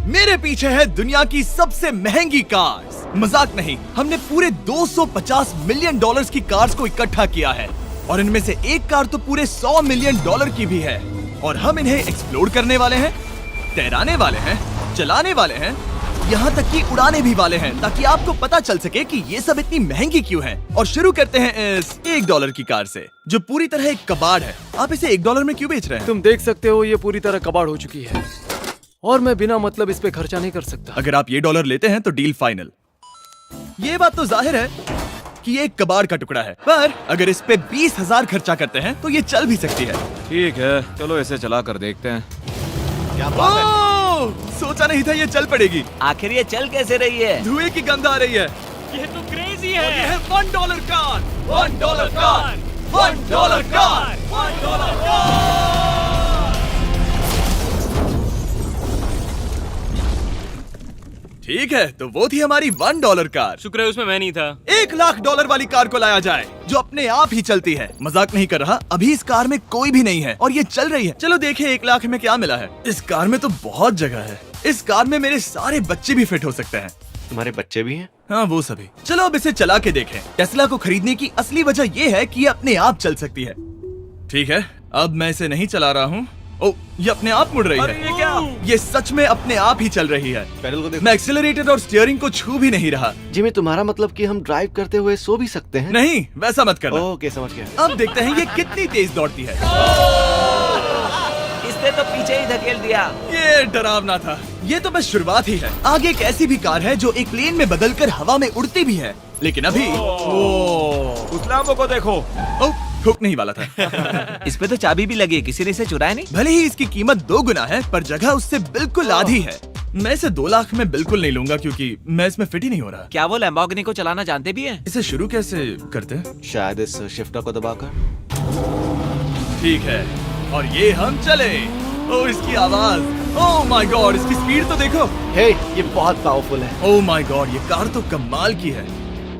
मेरे पीछे है दुनिया की सबसे महंगी कार्स। मजाक नहीं, हमने पूरे 250 मिलियन डॉलर्स की कार्स को इकट्ठा किया है और इनमें से एक कार तो पूरे 100 मिलियन डॉलर की भी है। और हम इन्हें एक्सप्लोर करने वाले हैं, तैराने वाले हैं, चलाने वाले हैं, यहाँ तक कि उड़ाने भी वाले हैं, ताकि आपको पता चल सके कि ये सब इतनी महंगी क्यों है। और शुरू करते हैं इस $1 की कार से, जो पूरी तरह एक कबाड़ है। आप इसे $1 में क्यों बेच रहे हैं? तुम देख सकते हो ये पूरी तरह कबाड़ हो चुकी है और मैं बिना मतलब इस पे खर्चा नहीं कर सकता। अगर आप ये डॉलर लेते हैं तो डील फाइनल। ये बात तो जाहिर है कि ये एक कबाड़ का टुकड़ा है, पर अगर इस पे 20,000 खर्चा करते हैं तो ये चल भी सकती है। ठीक है, चलो इसे चला कर देखते हैं। क्या बात है? सोचा नहीं था ये चल पड़ेगी। आखिर ये चल कैसे रही है? धुएं की गंध आ रही है। ये तो क्रेजी है। और ये है $1 कार, $1 कार, $1 कार, $1 कार। ठीक है, तो वो थी हमारी $1 कार। शुक्र है उसमें मैं नहीं था। $1,00,000 वाली कार को लाया जाए, जो अपने आप ही चलती है। मजाक नहीं कर रहा, अभी इस कार में कोई भी नहीं है और ये चल रही है। चलो देखें 1,00,000 में क्या मिला है। इस कार में तो बहुत जगह है। इस कार में मेरे सारे बच्चे भी फिट हो सकते हैं। तुम्हारे बच्चे भी हैं? हाँ, वो सभी। चलो अब इसे चला के देखें। टेस्ला को खरीदने की असली वजह ये है कि ये अपने आप चल सकती है। ठीक है, अब मैं इसे नहीं चला रहा हूँ। ओ, ये अपने आप मुड़ रही है। ये क्या? ये सच में अपने आप ही चल रही है। पैडल को देखो। मैं एक्सेलरेटर और स्टीयरिंग को छू भी नहीं रहा। जिमी, तुम्हारा मतलब कि हम ड्राइव करते हुए सो भी सकते हैं? नहीं, वैसा मत करना। ओके, समझ गया। अब देखते हैं ये कितनी तेज दौड़ती है। इसने तो पीछे ही धकेल दिया। ये डरावना था। ये तो बस शुरुआत ही है। आगे एक ऐसी भी कार है जो एक प्लेन में बदलकर हवा में उड़ती भी है, लेकिन अभी उस लैम्बो को देखो। ओ, ठोकने ही वाला था। इस पे तो चाबी भी लगी है, किसी ने इसे चुराया नहीं। भले ही इसकी कीमत 2 गुना है, पर जगह उससे बिल्कुल आधी है। मैं इसे 2 लाख में बिल्कुल नहीं लूंगा, क्योंकि मैं इसमें फिट ही नहीं हो रहा। क्या वो लैम्बोर्गिनी को चलाना जानते भी हैं? इसे शुरू कैसे करते हैं? शायद इस शिफ्टर को दबाकर। ठीक है, और ये हम चले। ओ, इसकी आवाज, ओह माय गॉड, इसकी स्पीड तो देखो। हे, ये बहुत पावरफुल है। ओह माय गॉड, ये कार तो कमाल की है।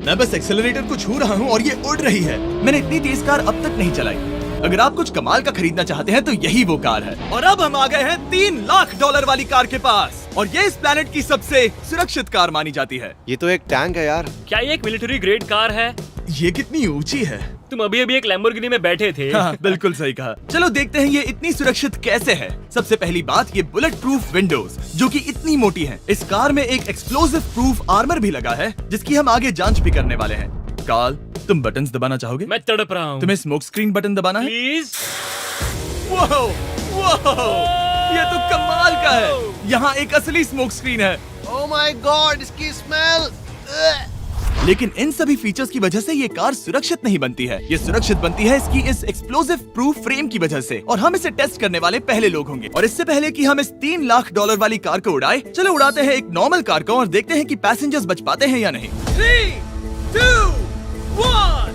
मैं बस एक्सेलरेटर को छू रहा हूँ और ये उड़ रही है। मैंने इतनी तेज कार अब तक नहीं चलाई। अगर आप कुछ कमाल का खरीदना चाहते हैं तो यही वो कार है। और अब हम आ गए हैं $3,00,000 वाली कार के पास, और ये इस प्लेनेट की सबसे सुरक्षित कार मानी जाती है। ये तो एक टैंक है यार। क्या ये एक मिलिट्री ग्रेड कार है? ये कितनी ऊंची है। तुम अभी अभी एक लैम्बोर्गिनी में बैठे थे। हाँ, बिल्कुल सही कहा। चलो देखते हैं ये इतनी सुरक्षित कैसे है। सबसे पहली बात, ये बुलेट प्रूफ विंडोज, जो कि इतनी मोटी हैं। इस कार में एक एक्सप्लोसिव प्रूफ आर्मर भी लगा है, जिसकी हम आगे जांच भी करने वाले हैं। कार्ल, तुम बटन्स दबाना चाहोगे? मैं तड़प रहा हूँ। तुम्हें स्मोक स्क्रीन बटन दबाना है? प्लीज। वाओ, वाओ, ये तो कमाल का है। यहाँ एक असली स्मोक स्क्रीन है। ओह माय गॉड, इसकी स्मेल। लेकिन इन सभी फीचर्स की वजह से ये कार सुरक्षित नहीं बनती है। ये सुरक्षित बनती है इसकी इस एक्सप्लोसिव प्रूफ फ्रेम की वजह से, और हम इसे टेस्ट करने वाले पहले लोग होंगे। और इससे पहले कि हम इस $3,00,000 वाली कार को उड़ाए, चलो उड़ाते हैं एक नॉर्मल कार को और देखते हैं कि पैसेंजर्स बच पाते हैं या नहीं। 3, 2, 1।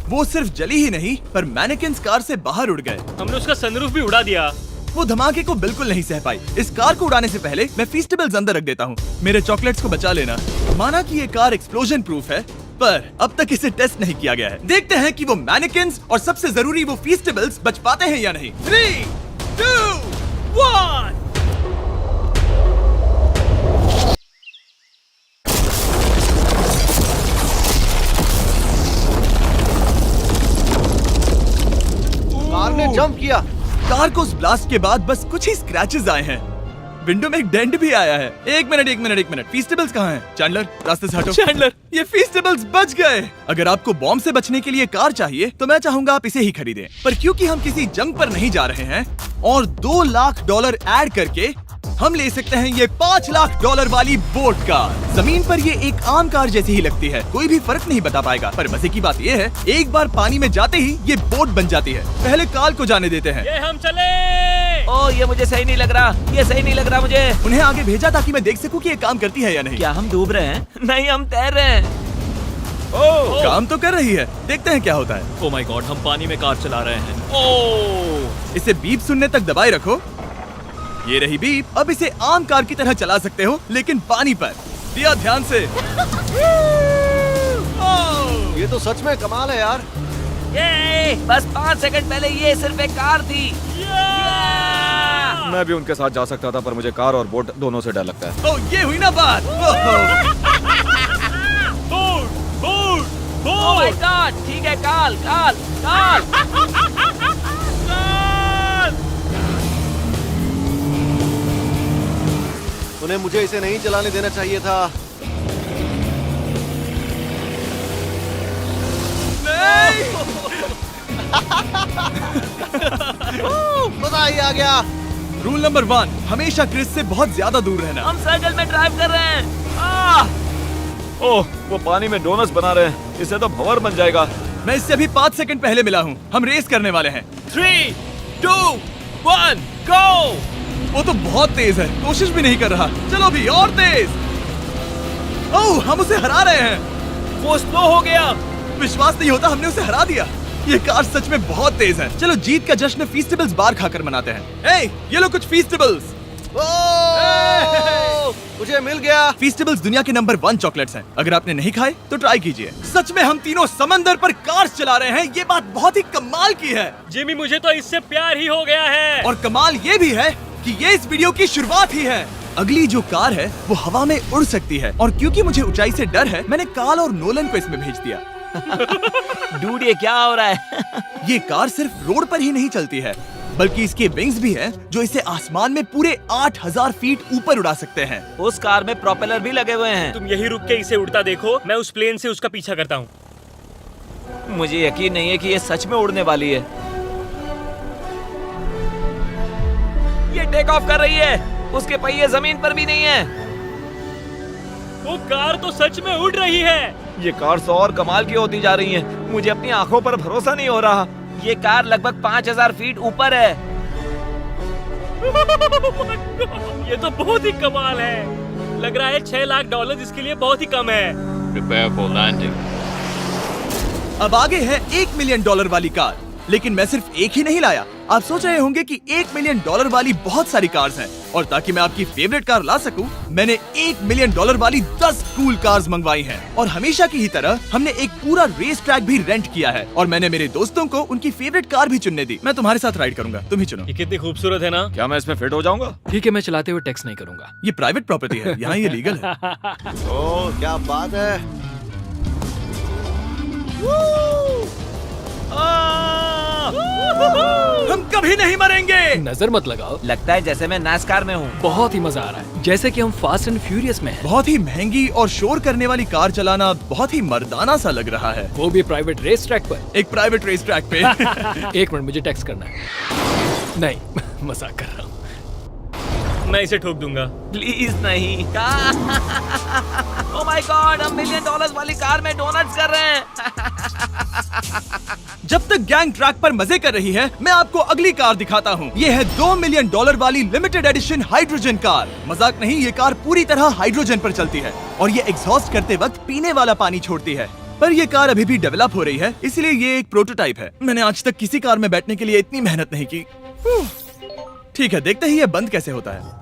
वो सिर्फ जली ही नहीं, पर मैनेकिन्स कार से बाहर उड़ गए। हमने उसका सनरूफ भी उड़ा दिया। वो धमाके को बिल्कुल नहीं सह पाई। इस कार को उड़ाने से पहले मैं फीस्टेबल्स अंदर रख देता हूँ। मेरे चॉकलेट्स को बचा लेना। माना कि ये कार एक्सप्लोजन प्रूफ है, पर अब तक इसे टेस्ट नहीं किया गया है। देखते हैं कि वो मैनेकिन्स और सबसे जरूरी वो फीस्टेबल्स बच पाते हैं या नहीं। 3, 2, 1। कार ने जंप किया। कार को उस ब्लास्ट के बाद बस कुछ ही स्क्रैचेस आए हैं। विंडो में एक डेंट भी आया है। एक मिनट, फीस्टेबल्स कहाँ हैं? चैंडलर, रास्ते से हटो। चैंडलर, ये फीस्टेबल्स बच गए। अगर आपको बॉम्ब से बचने के लिए कार चाहिए तो मैं चाहूंगा आप इसे ही खरीदें। पर क्योंकि हम किसी जंग पर नहीं जा रहे हैं और $2,00,000 ऐड करके हम ले सकते हैं ये $5,00,000 वाली बोट कार। जमीन पर ये एक आम कार जैसी ही लगती है, कोई भी फर्क नहीं बता पाएगा। पर मजे की बात ये है, एक बार पानी में जाते ही ये बोट बन जाती है। पहले कार्ल को जाने देते हैं। ये हम चले। ओह, ये मुझे सही नहीं लग रहा। ये सही नहीं लग रहा मुझे। उन्हें आगे भेजा ताकि मैं देख सकूं कि ये काम करती है या नहीं। क्या हम डूब रहे हैं? नहीं, हम तैर रहे हैं। ओह, काम तो कर रही है। देखते हैं क्या होता है। ओह माय गॉड, हम पानी में कार चला रहे हैं। ओह, इसे बीप सुनने तक दबाए रखो। ये रही बीप। अब इसे आम कार की तरह चला सकते हो, लेकिन पानी पर। दिया ध्यान से। ये तो सच में कमाल है यार। ये बस 5 सेकंड पहले ये सिर्फ एक कार थी। मैं भी उनके साथ जा सकता था, पर मुझे कार और बोट दोनों से डर लगता है। ओह, ये हुई ना बात। ओह माय गॉड, ठीक है, काल काल काल। उन्हें मुझे इसे नहीं चलाने देना चाहिए था। मजा ही आ गया। रूल नंबर 1, हमेशा क्रिस से बहुत ज्यादा दूर रहना। हम सर्कल में ड्राइव कर रहे हैं। ओह, वो पानी में डोनट्स बना रहे हैं। इससे तो भंवर बन जाएगा। मैं इससे अभी 5 सेकंड पहले मिला हूँ। हम रेस करने वाले हैं। 3, 2, 1, गो। वो तो बहुत तेज है, कोशिश भी नहीं कर रहा। चलो भी और तेज। ओह, हम उसे हरा रहे हैं। वो स्लो हो गया। विश्वास नहीं होता, हमने उसे हरा दिया। ये कार सच में बहुत तेज है। चलो जीत का जश्न फीस्टेबल्स बार खाकर मनाते हैं। ए, ये लो कुछ फीस्टेबल्स। मुझे मिल गया। फीस्टेबल्स दुनिया के नंबर 1 चॉकलेट्स हैं। अगर आपने नहीं खाए तो ट्राई कीजिए। सच में हम तीनों समंदर पर कार्स चला रहे हैं। ये बात बहुत ही कमाल की है। जिमी, मुझे तो इससे प्यार ही हो गया है। और कमाल ये भी है कि ये इस वीडियो की शुरुआत ही है। अगली जो कार है वो हवा में उड़ सकती है, और क्योंकि मुझे ऊंचाई से डर है, मैंने काल और नोलन को इसमें भेज दिया। डूड, ये क्या हो रहा है? ये कार सिर्फ रोड पर ही नहीं चलती है, बल्कि इसके विंग्स भी हैं, जो इसे आसमान में पूरे 8000 फीट ऊपर उड़ा सकते हैं। उस कार में प्रोपेलर भी लगे हुए हैं। तुम यही रुक के इसे उड़ता देखो, मैं उस प्लेन से उसका पीछा करता हूँ। मुझे यकीन नहीं है कि ये सच में उड़ने वाली है। ये टेक ऑफ कर रही है। उसके पहिए जमीन पर भी नहीं है। वो कार तो सच में उड़ रही है। ये कार तो और कमाल की होती जा रही है। मुझे अपनी आंखों पर भरोसा नहीं हो रहा। ये कार लगभग 5000 फीट ऊपर है। ये तो बहुत ही कमाल है। लग रहा है $6 लाख इसके लिए बहुत ही कम है। Prepare for landing. अब आगे है $1 मिलियन वाली कार। लेकिन मैं सिर्फ एक ही नहीं लाया। आप सोच रहे होंगे कि $1 मिलियन वाली बहुत सारी कार्स हैं, और ताकि मैं आपकी फेवरेट कार ला सकूं, मैंने $1 मिलियन वाली 10 कूल कार्स मंगवाई हैं। और हमेशा की ही तरह हमने एक पूरा रेस ट्रैक भी रेंट किया है, और मैंने मेरे दोस्तों को उनकी फेवरेट कार भी चुनने दी। मैं तुम्हारे साथ राइड करूंगा, तुम ही चुनो। ये कितनी खूबसूरत है ना। क्या मैं इसमें फिट हो जाऊंगा? ठीक है, मैं चलाते हुए टेक्स्ट नहीं करूंगा। ये प्राइवेट प्रॉपर्टी है, यहाँ ये लीगल है। ओह, क्या बात है। हम कभी नहीं मरेंगे। नजर मत लगाओ। लगता है जैसे मैं नासकार में हूँ। बहुत ही मजा आ रहा है, जैसे कि हम फास्ट एंड फ्यूरियस में हैं। बहुत ही महंगी और शोर करने वाली कार चलाना बहुत ही मर्दाना सा लग रहा है। वो भी प्राइवेट रेस ट्रैक पर। एक प्राइवेट रेस ट्रैक पे। 1 मिनट, मुझे टेक्स्ट करना है। नहीं, मजाक कर रहा हूँ। मैं इसे ठोक दूंगा। प्लीज नहीं। ओह माय गॉड, हम $1 मिलियन वाली कार में डोनट्स कर रहे हैं। जब तक गैंग ट्रैक पर मजे कर रही है, मैं आपको अगली कार दिखाता हूँ। ये है $2 मिलियन वाली लिमिटेड एडिशन हाइड्रोजन कार। मजाक नहीं, ये कार पूरी तरह हाइड्रोजन पर चलती है, और ये एग्जॉस्ट करते वक्त पीने वाला पानी छोड़ती है। पर ये कार अभी भी डेवलप हो रही है, इसलिए ये एक प्रोटोटाइप है। मैंने आज तक किसी कार में बैठने के लिए इतनी मेहनत नहीं की। ठीक है, देखते ही ये बंद कैसे होता है।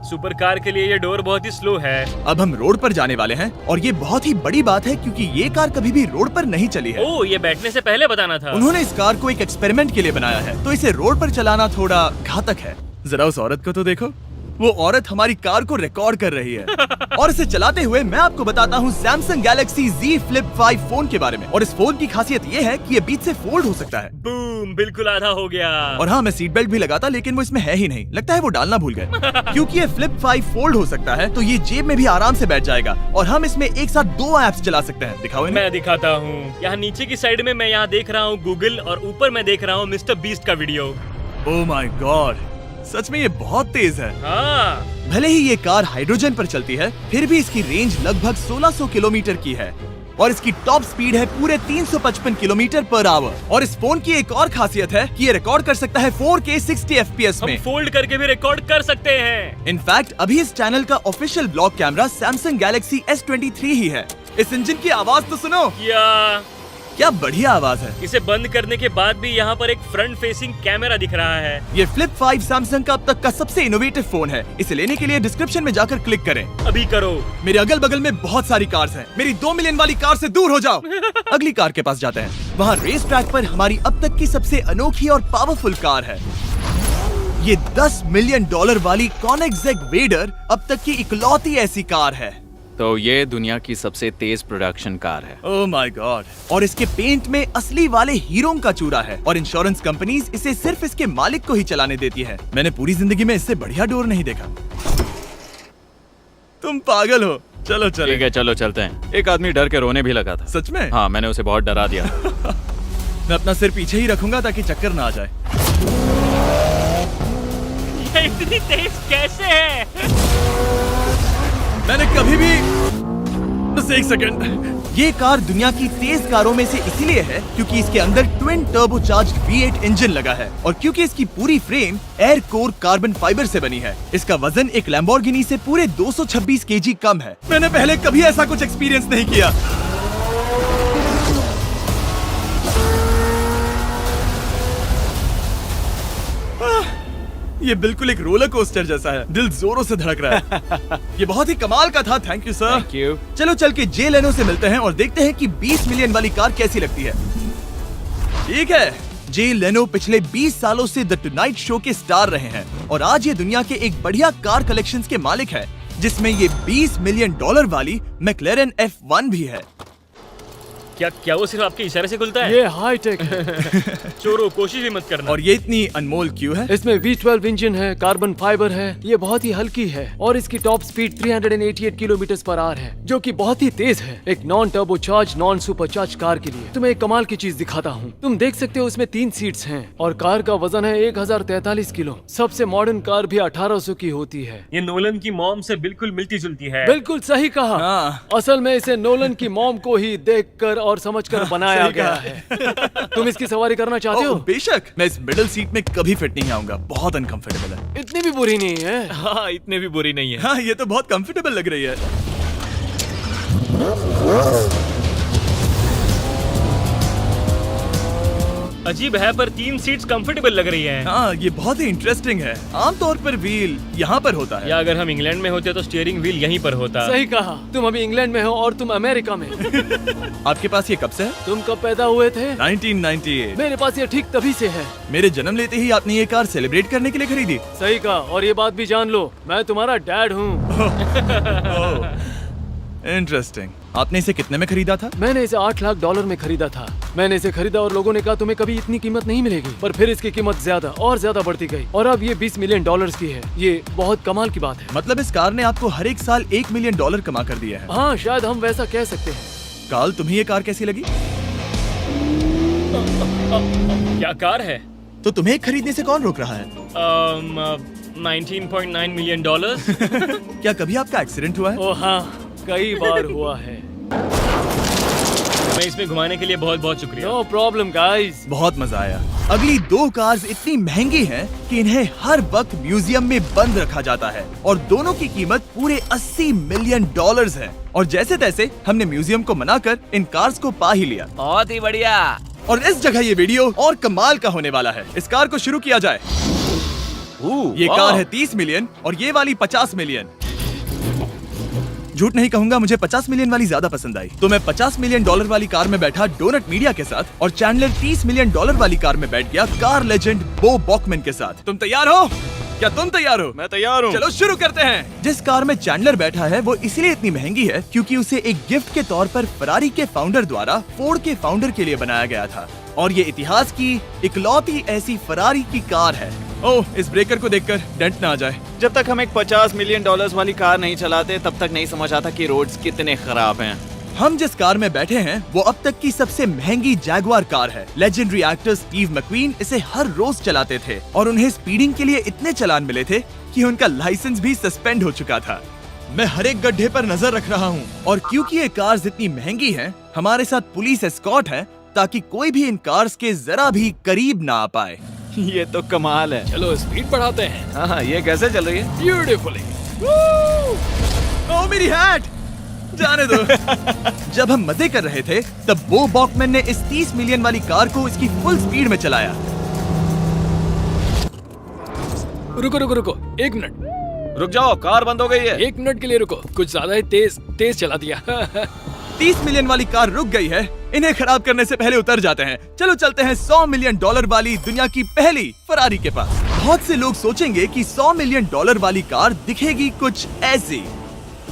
सुपर कार के लिए ये डोर बहुत ही स्लो है। अब हम रोड पर जाने वाले हैं, और ये बहुत ही बड़ी बात है क्योंकि ये कार कभी भी रोड पर नहीं चली है। ओह, ये बैठने से पहले बताना था। उन्होंने इस कार को एक एक्सपेरिमेंट के लिए बनाया है, तो इसे रोड पर चलाना थोड़ा घातक है। जरा उस औरत को तो देखो। वो औरत हमारी कार को रिकॉर्ड कर रही है। और इसे चलाते हुए मैं आपको बताता हूँ Samsung Galaxy Z Flip 5 phone के बारे में। और इस फोन की खासियत ये है कि ये बीच से फोल्ड हो सकता है। बूम, बिल्कुल आधा हो गया। और हाँ, मैं सीट बेल्ट भी लगाता, लेकिन वो इसमें है ही नहीं। लगता है वो डालना भूल गए। क्योंकि ये Flip 5 फोल्ड हो सकता है, तो ये जेब में भी आराम से बैठ जाएगा, और हम इसमें एक साथ 2 ऐप्स चला सकते हैं। दिखाओ इन्हें। मैं दिखाता हूँ। यहाँ नीचे की साइड में मैं यहाँ देख रहा हूँ गूगल, और ऊपर मैं देख रहा हूँ मिस्टर बीस्ट का वीडियो। ओह माय गॉड, सच में ये बहुत तेज है। हाँ, भले ही ये कार हाइड्रोजन पर चलती है, फिर भी इसकी रेंज लगभग 1600 किलोमीटर की है, और इसकी टॉप स्पीड है पूरे 355 किलोमीटर पर आवर। और इस फोन की एक और खासियत है कि ये रिकॉर्ड कर सकता है 4K 60 FPS हम में। फोल्ड करके भी रिकॉर्ड कर सकते हैं। इनफैक्ट अभी इस चैनल का official blog camera Samsung Galaxy S23 ही है। इस इंजन की आवाज तो सुनो। या क्या बढ़िया आवाज है। इसे बंद करने के बाद भी यहाँ पर एक फ्रंट फेसिंग कैमरा दिख रहा है। ये फ्लिप 5 सैमसंग का अब तक का सबसे इनोवेटिव फोन है। इसे लेने के लिए डिस्क्रिप्शन में जाकर क्लिक करें। अभी करो। मेरे अगल बगल में बहुत सारी कार्स हैं। मेरी 2 मिलियन वाली कार से दूर हो जाओ। अगली कार के पास जाते हैं। वहाँ रेस ट्रैक पर हमारी अब तक की सबसे अनोखी और पावरफुल कार है। ये $10 मिलियन वाली कॉनिग्सेग वेडर अब तक की इकलौती ऐसी कार है। तो ये दुनिया की सबसे तेज प्रोडक्शन कार है। Oh my God. और इसके पेंट में असली वाले हीरो का चूरा है और इंश्योरेंस कंपनीज इसे सिर्फ इसके मालिक को ही चलाने देती है। मैंने पूरी जिंदगी में इससे बढ़िया डोर नहीं देखा। तुम पागल हो। चलो चलो। ठीक है, चलो चलते हैं। एक आदमी डर के रोने भी लगा था। सच में? हाँ, मैंने उसे बहुत डरा दिया। मैं अपना सिर पीछे ही रखूंगा ताकि चक्कर ना आ जाए। ये इतनी तेज कैसे है? मैंने कभी भी बस एक सेकंड। ये कार दुनिया की तेज कारों में से इसीलिए है क्योंकि इसके अंदर ट्विन टर्बोचार्ज्ड V8 इंजन लगा है और क्योंकि इसकी पूरी frame air core carbon fibre से बनी है। इसका वजन एक लैम्बोर्गिनी से पूरे 226 केजी कम है। मैंने पहले कभी ऐसा कुछ एक्सपीरियंस नहीं किया। ये बिल्कुल एक रोलर कोस्टर जैसा है। दिल जोरों से धड़क रहा है। ये बहुत ही कमाल का था। Thank you sir. Thank you. चलो चल के जे लेनो से मिलते हैं और देखते हैं कि 20 मिलियन वाली कार कैसी लगती है। ठीक है, जे लेनो पिछले 20 सालों से द टुनाइट शो के स्टार रहे हैं और आज ये दुनिया के एक बढ़िया कार कलेक्शंस के मालिक है, जिसमें ये $20 मिलियन वाली मैक्लेरन F1 भी है। क्या वो सिर्फ आपके इशारे से खुलता है? ये हाई टेक है। चोरों, कोशिश भी मत करना। और ये इतनी अनमोल क्यों है? इसमें V12 इंजन है, कार्बन फाइबर है, ये बहुत ही हल्की है और इसकी top speed 388 kilometre per hour है, जो कि बहुत ही तेज है एक non turbocharge non supercharge car के लिए। तुम्हें एक कमाल की चीज दिखाता हूँ। तुम देख सकते हो उसमें 3 सीट्स हैं और कार का वजन है 1043 किलो। सबसे मॉडर्न कार भी 1800 की होती है। ये नोलन की मॉम से बिल्कुल मिलती जुलती है। बिल्कुल सही कहा। हाँ। असल में इसे नोलन की मॉम को ही देखकर और समझकर बनाया सही गया कहा। है। तुम इसकी सवारी करना चाहते हो? बेशक। मैं इस मिडिल सीट में कभी फिट नहीं आऊंगा। बहुत अनकंफर्टेबल है। इतनी भी बुरी नहीं है। हाँ, इतने भी बुरी नहीं है। हाँ, ये तो बहुत कंफर्टेबल लग रही है। अजीब है पर 3 सीट्स कंफर्टेबल लग रही हैं। हाँ, ये बहुत ही इंटरेस्टिंग है। आमतौर पर व्हील यहाँ पर होता है। या अगर हम इंग्लैंड में होते तो स्टीयरिंग व्हील यहीं पर होता। सही कहा। तुम अभी इंग्लैंड में हो और तुम अमेरिका में। आपके पास ये कब से है? तुम कब पैदा हुए थे? 1998। मेरे पास ये ठीक तभी से है। मेरे जन्म लेते ही आपने ये कार सेलिब्रेट करने के लिए खरीदी। सही कहा। और ये बात भी जान लो, मैं तुम्हारा डैड हूँ। इंटरेस्टिंग। आपने इसे कितने में खरीदा था? मैंने इसे $8 लाख में खरीदा था। मैंने इसे खरीदा और लोगों ने कहा तुम्हें कभी इतनी कीमत नहीं मिलेगी, पर फिर इसकी कीमत ज्यादा और ज्यादा बढ़ती गई और अब ये $20 मिलियन की है। ये बहुत कमाल की बात है। मतलब इस कार ने आपको हर एक साल $1 मिलियन कमा कर दिया है। हाँ, शायद हम वैसा कह सकते हैं। काल, तुम्हें ये कार कैसी लगी? क्या कार है? तो तुम्हें खरीदने से कौन रोक रहा है? 19.9 मिलियन डॉलर। क्या कभी आपका एक्सीडेंट हुआ है? ओ हाँ, कई बार हुआ है। मैं इसमें घुमाने के लिए बहुत बहुत शुक्रिया। No problem guys. बहुत मजा आया। अगली 2 कार्स इतनी महंगी हैं कि इन्हें हर वक्त म्यूजियम में बंद रखा जाता है और दोनों की कीमत पूरे $80 मिलियन है। और जैसे तैसे हमने म्यूजियम को मनाकर इन कार्स को पा ही लिया। बहुत ही बढ़िया। और इस जगह ये वीडियो और कमाल का होने वाला है। इस कार को शुरू किया जाए। ये कार है 30 मिलियन और ये वाली 50 मिलियन। झूठ नहीं कहूंगा, मुझे 50 मिलियन वाली ज्यादा पसंद आई। तो मैं $50 मिलियन वाली कार में बैठा डोनट मीडिया के साथ और चैंडलर $30 मिलियन वाली कार में बैठ गया कार लेजेंड बो बॉकमैन के साथ। तुम तैयार हो? क्या तुम तैयार हो? मैं तैयार हूँ। चलो शुरू करते हैं। जिस कार में चैंडलर बैठा है वो इसलिए इतनी महंगी है क्योंकि उसे एक गिफ्ट के तौर पर फरारी के फाउंडर द्वारा फोर्ड के फाउंडर के लिए बनाया गया था और ये इतिहास की इकलौती ऐसी फरारी की कार है। ओह, इस ब्रेकर को देखकर डेंट ना आ जाए। जब तक हम एक $50 मिलियन वाली कार नहीं चलाते तब तक नहीं समझ आता कि रोड्स कितने खराब हैं। हम जिस कार में बैठे हैं वो अब तक की सबसे महंगी जैगुआर कार है। लेजेंडरी एक्टर स्टीव मैक्वीन इसे हर रोज चलाते थे और उन्हें स्पीडिंग के लिए इतने चालान मिले थे कि उनका लाइसेंस भी सस्पेंड हो चुका था। मैं हर एक गड्ढे पर नजर रख रहा हूँ और क्योंकि ये कार्स इतनी महंगी हैं, हमारे साथ पुलिस एस्कॉर्ट है ताकि कोई भी इन कार्स के जरा भी करीब ना आ पाए। ये तो कमाल है। चलो स्पीड बढ़ाते हैं। हाँ, ये कैसे चल रही है? ब्यूटीफुली। ओह, मेरी हैट! जाने दो। जब हम मजे कर रहे थे तब बो बॉकमैन ने इस 30 मिलियन वाली कार को इसकी फुल स्पीड में चलाया। रुको रुको रुको, 1 मिनट। रुक जाओ, कार बंद हो गई है। 1 मिनट के लिए रुको, कुछ ज्यादा ही तेज चला दिया। 30 मिलियन वाली कार रुक गई है। इन्हें खराब करने से पहले उतर जाते हैं। चलो चलते हैं 100 मिलियन डॉलर वाली दुनिया की पहली फरारी के पास। बहुत से लोग सोचेंगे कि 100 मिलियन डॉलर वाली कार दिखेगी कुछ ऐसी,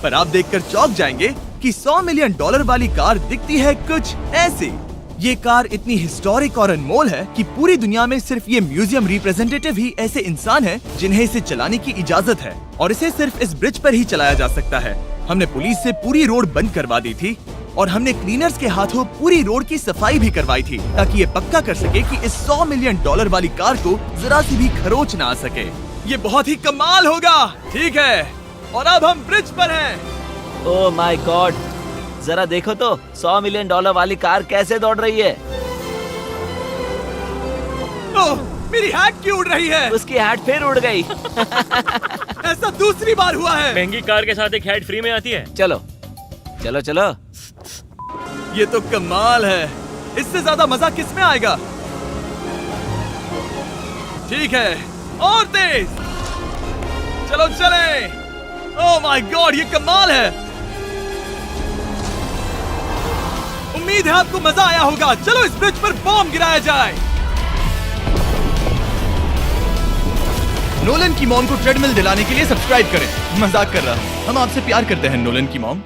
पर आप देखकर चौंक जाएंगे कि 100 मिलियन डॉलर वाली कार दिखती है कुछ ऐसी। ये कार इतनी हिस्टोरिक और अनमोल है कि पूरी दुनिया में सिर्फ ये म्यूजियम रिप्रेजेंटेटिव ही ऐसे इंसान हैं जिन्हें इसे चलाने की इजाजत है, और इसे सिर्फ इस ब्रिज पर ही चलाया जा सकता है। हमने पुलिस से पूरी रोड बंद करवा दी थी और हमने क्लीनर्स के हाथों पूरी रोड की सफाई भी करवाई थी, ताकि ये पक्का कर सके कि इस 100 मिलियन डॉलर वाली कार को जरा सी भी खरोच ना आ सके। ये बहुत ही कमाल होगा, ठीक है? और अब हम ब्रिज पर हैं। ओह माय गॉड, जरा देखो तो 100 मिलियन डॉलर वाली कार कैसे दौड़ रही है। ओह, मेरी हैट क्यों उड़ रही है? उसकी हैट फिर उड़ गई। ऐसा दूसरी बार हुआ है। महंगी कार के साथ एक हैट फ्री में आती है। चलो चलो चलो। ये तो कमाल है। इससे ज्यादा मजा किस में आएगा? ठीक है, और तेज। चलो चले। ओह माय गॉड, ये कमाल है। उम्मीद है आपको मजा आया होगा। चलो इस ब्रिज पर बॉम्ब गिराया जाए। नोलन की मॉम को ट्रेडमिल दिलाने के लिए सब्सक्राइब करें। मजाक कर रहा हूँ, हम आपसे प्यार करते हैं नोलन की मॉम।